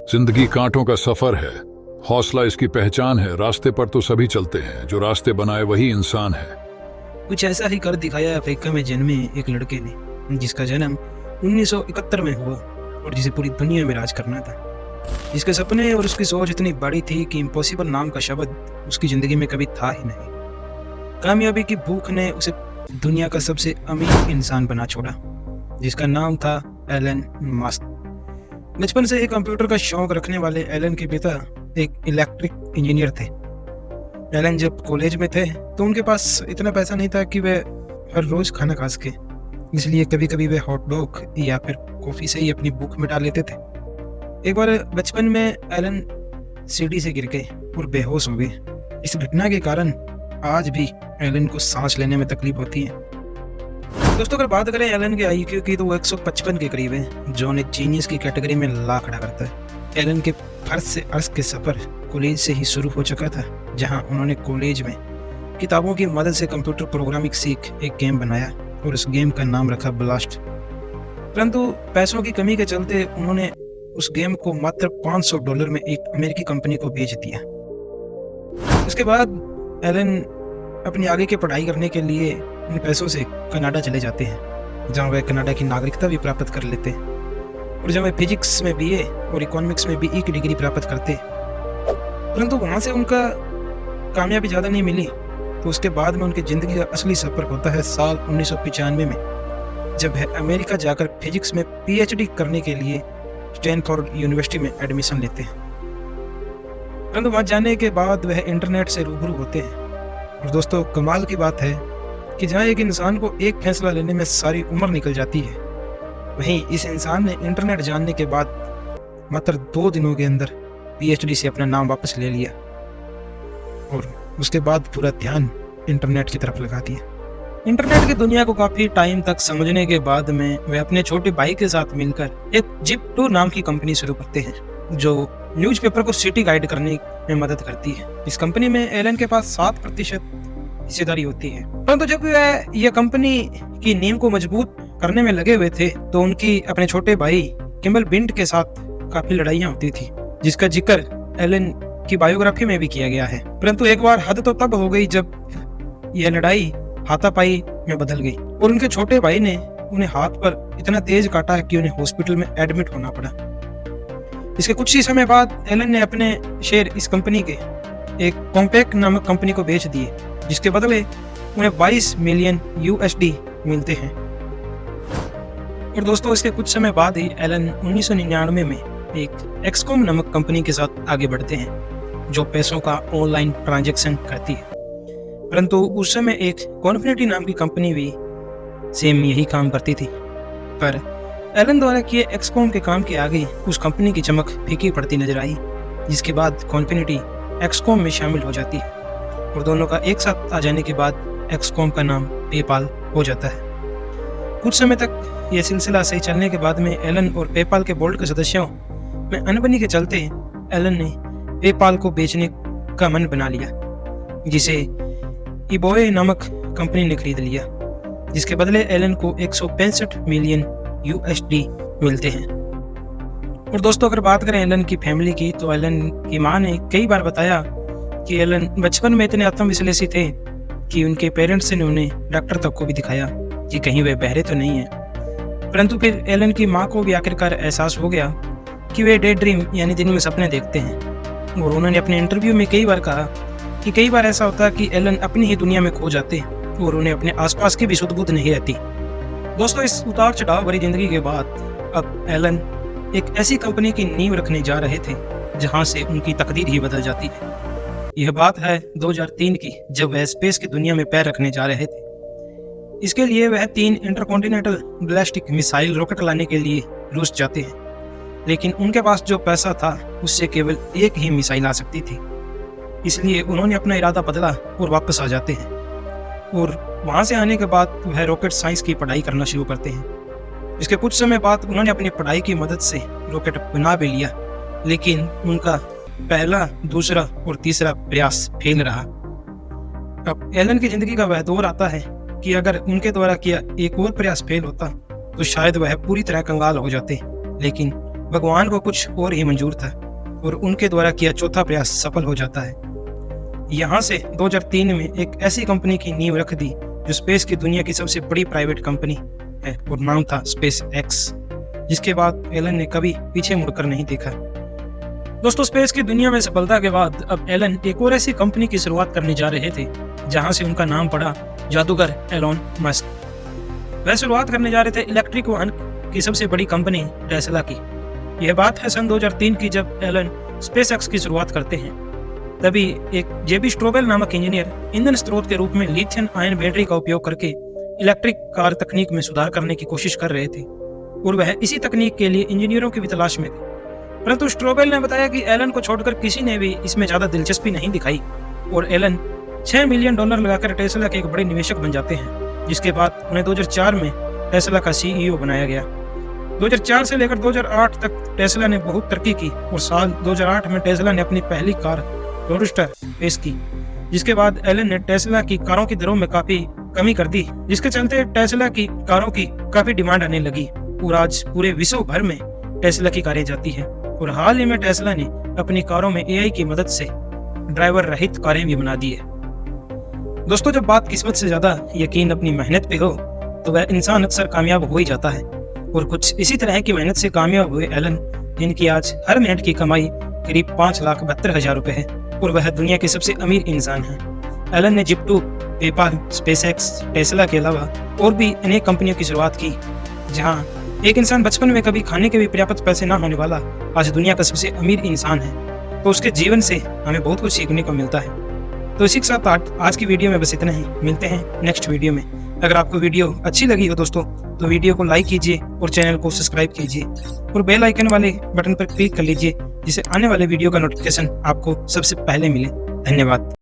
जिंदगी कांटों का सफर है, हौसला इसकी पहचान है। रास्ते पर तो सभी चलते हैं, जो रास्ते बनाए वही इंसान है। कुछ ऐसा ही कर दिखाया अफ्रीका में जन्मे एक लड़के ने, जिसका जन्म 1971 में हुआ और जिसे पूरी दुनिया में राज करना था। जिसके सपने और उसकी सोच इतनी बड़ी थी कि इम्पॉसिबल नाम का शब्द उसकी ज़िंदगी में कभी था ही नहीं। कामयाबी की भूख ने उसे दुनिया का सबसे अमीर इंसान बना छोड़ा, जिसका नाम था एलन मस्क। बचपन से ही कंप्यूटर का शौक रखने वाले एलन के पिता एक इलेक्ट्रिक इंजीनियर थे। एलन जब कॉलेज में थे तो उनके पास इतना पैसा नहीं था कि वे हर रोज खाना खा सके, इसलिए कभी कभी वे हॉट डॉग या फिर कॉफी से ही अपनी भूख मिटा लेते थे। एक बार बचपन में एलन सीढ़ी से गिर गए और बेहोश हो गए। इस घटना के कारण आज भी एलन को सांस लेने में तकलीफ होती है। दोस्तों, अगर बात करें एलन के IQ की तो वो 155 के करीब है, जो उन्हें जीनियस की कैटेगरी में ला खड़ा करता है। एलन के फर्श से अर्श के सफर कॉलेज से ही शुरू हो चुका था, जहां उन्होंने कॉलेज में किताबों की मदद से कंप्यूटर प्रोग्रामिंग सीख एक गेम बनाया और उस गेम का नाम रखा ब्लास्ट। परंतु पैसों की कमी के चलते उन्होंने उस गेम को मात्र $500 में एक अमेरिकी कंपनी को बेच दिया। उसके बाद एलन अपनी आगे की पढ़ाई करने के लिए इन पैसों से कनाडा चले जाते हैं, जहाँ वे कनाडा की नागरिकता भी प्राप्त कर लेते हैं और जहाँ वे फिजिक्स में BA और इकोनॉमिक्स में BE की डिग्री प्राप्त करते हैं। परंतु वहाँ से उनका कामयाबी ज़्यादा नहीं मिली, तो उसके बाद में उनकी ज़िंदगी का असली सफ़र होता है साल 1995 में, जब वह अमेरिका जाकर फिजिक्स में PhD करने के लिए स्टैनफोर्ड यूनिवर्सिटी में एडमिशन लेते हैं। परंतु वहाँ जाने के बाद वह इंटरनेट से रूबरू होते हैं। और दोस्तों, कमाल की बात है कि जहाँ एक इंसान को एक फैसला लेने में सारी उम्र निकल जाती है, वहीं इस इंसान ने इंटरनेट जानने के बाद मात्र 2 दिनों के अंदर PhD से अपना नाम वापस ले लिया और उसके बाद पूरा ध्यान इंटरनेट की तरफ लगा दिया। इंटरनेट की दुनिया को काफ़ी टाइम तक समझने के बाद में वे अपने छोटे भाई के साथ मिलकर एक जिप2 नाम की कंपनी शुरू करते हैं, जो न्यूज़पेपर को सिटी गाइड करने में मदद करती है। इस कंपनी में एलन के पास 7% हिस्सेदारी होती है। परंतु जब वह यह कंपनी की नींव को मजबूत करने में लगे हुए थे तो उनकी अपने छोटे भाई किम्बल बिंट के साथ काफी लड़ाइयाँ होती थी, जिसका जिक्र एलन की बायोग्राफी में भी किया गया है। परंतु एक बार हद तो तब हो गई जब यह लड़ाई हाथापाई में बदल गई और उनके छोटे भाई ने उन्हें हाथ पर इतना तेज काटा कि उन्हें हॉस्पिटल में एडमिट होना पड़ा। इसके कुछ ही समय बाद एलन ने अपने शेयर इस कंपनी के एक कॉम्पैक्ट नामक कंपनी को बेच दिए, जिसके बदले उन्हें $22 मिलियन मिलते हैं। और दोस्तों, इसके कुछ समय बाद ही एलन 1999 में एक एक्सकॉम नामक कंपनी के साथ आगे बढ़ते हैं, जो पैसों का ऑनलाइन ट्रांजैक्शन करती है। परंतु उस समय एक कॉन्फिनिटी नाम की कंपनी भी सेम यही काम करती थी, पर एलन द्वारा किए एक्सकॉम के काम के आगे उस कंपनी की चमक फीकी पड़ती नजर आई, जिसके बाद कॉन्फिनिटी एक्सकॉम में शामिल हो जाती है और दोनों का एक साथ आ जाने के बाद एक्सकॉम का नाम पेपाल हो जाता है। कुछ समय तक यह सिलसिला सही चलने के बाद में एलन और पेपाल के बोर्ड के सदस्यों में अनबनी के चलते एलन ने पेपाल को बेचने का मन बना लिया, जिसे इबोए नामक कंपनी ने खरीद लिया, जिसके बदले एलन को $165 मिलियन मिलते हैं। और दोस्तों, अगर बात करें एलन की फैमिली की, तो एलन की मां ने कई बार बताया कि एलन बचपन में इतने आत्मविश्वासी थे कि उनके पेरेंट्स ने उन्हें डॉक्टर तक को भी दिखाया कि कहीं वे बहरे तो नहीं हैं। परंतु फिर एलन की मां को भी आखिरकार एहसास हो गया कि वे डे ड्रीम यानी दिन में सपने देखते हैं, और उन्होंने अपने इंटरव्यू में कई बार कहा कि कई बार ऐसा होता कि एलन अपनी ही दुनिया में खो जाते और उन्हें अपने आसपास की भी सुध बुध नहीं रहती। दोस्तों, इस उतार चढ़ाव भरी जिंदगी के बाद अब एलन एक ऐसी कंपनी की नींव रखने जा रहे थे जहां से उनकी तकदीर ही बदल जाती है। यह बात है 2003 की, जब वह स्पेस की दुनिया में पैर रखने जा रहे थे। इसके लिए वह 3 इंटरकॉन्टिनेंटल बैलिस्टिक मिसाइल रॉकेट लाने के लिए रूस जाते हैं, लेकिन उनके पास जो पैसा था उससे केवल एक ही मिसाइल आ सकती थी। इसलिए उन्होंने अपना इरादा बदला और वापस आ जाते हैं, और वहाँ से आने के बाद वह रॉकेट साइंस की पढ़ाई करना शुरू करते हैं। इसके कुछ समय बाद उन्होंने अपनी पढ़ाई की मदद से रॉकेट बना भी लिया, लेकिन उनका पहला, दूसरा और तीसरा प्रयास फेल रहा। अब एलन की जिंदगी का वह दौर आता है कि अगर उनके द्वारा किया एक और प्रयास फेल होता तो शायद वह पूरी तरह कंगाल हो जाते, लेकिन भगवान को कुछ और ही मंजूर था और उनके द्वारा किया चौथा प्रयास सफल हो जाता है। यहाँ से 2003 में एक ऐसी कंपनी की नींव रख दी जो स्पेस की दुनिया की सबसे बड़ी प्राइवेट कंपनी है और नाम था स्पेस एक्स, जिसके बाद एलन ने कभी पीछे मुड़कर नहीं देखा। दोस्तों, स्पेस की दुनिया में सफलता के बाद अब एलन एक और ऐसी कंपनी की शुरुआत करने जा रहे थे जहां से उनका नाम पड़ा जादूगर एलोन मस्क। वह शुरुआत करने जा रहे थे इलेक्ट्रिक वाहन की सबसे बड़ी कंपनी टेस्ला की। यह बात है सन 2003 की, जब एलन स्पेस एक्स की शुरुआत करते हैं। तभी एक जेबी स्ट्रोबेल नामक इंजीनियर ईंधन स्रोत के रूप में लिथियम आयन बैटरी का उपयोग करके इलेक्ट्रिक कार तकनीक में सुधार करने की कोशिश कर रहे थे और वह इसी तकनीक के लिए इंजीनियरों की भी तलाश में थे। परंतु स्ट्रोबेल ने बताया कि एलन को छोड़कर किसी ने भी इसमें ज्यादा दिलचस्पी नहीं दिखाई और एलन $6 मिलियन लगाकर टेस्ला के एक बड़े निवेशक बन जाते हैं, जिसके बाद उन्हें 2004 में टेस्ला का CEO बनाया गया। 2004 से लेकर 2008 तक टेस्ला ने बहुत तरक्की की और साल 2008 में टेस्ला ने अपनी पहली कार रोडस्टर पेश की, जिसके बाद एलन ने टेस्ला की कारों की दरों में काफी कमी कर दी, जिसके चलते टेस्ला की कारों की काफी डिमांड आने लगी और आज पूरे विश्व भर में टेस्ला की कारें जाती हैं। और हाल ही में टेस्ला ने अपनी कारों में AI की मदद से ड्राइवर रहित कारें भी बना दी है। दोस्तों, जब बात किस्मत से ज्यादा यकीन अपनी मेहनत पे हो तो वह इंसान अक्सर कामयाब हो ही जाता है और कुछ इसी तरह की मेहनत से कामयाब हुए एलन, जिनकी आज हर मिनट की कमाई करीब 5,72,000 रुपए है और वह दुनिया के सबसे अमीर इंसान है। एलन ने जिप्टू, पेपाल, स्पेसएक्स, टेस्ला के अलावा और भी अनेक कंपनियों की शुरुआत की। जहां एक इंसान बचपन में कभी खाने के भी पर्याप्त पैसे ना होने वाला आज दुनिया का सबसे अमीर इंसान है, तो उसके जीवन से हमें बहुत कुछ सीखने को मिलता है। तो इसी के साथ आज की वीडियो में बस इतना ही। मिलते हैं नेक्स्ट वीडियो में। अगर आपको वीडियो अच्छी लगी हो दोस्तों तो वीडियो को लाइक कीजिए और चैनल को सब्सक्राइब कीजिए और बेल आइकन वाले बटन पर क्लिक कर लीजिए, जिससे आने वाले वीडियो का नोटिफिकेशन आपको सबसे पहले मिले। धन्यवाद।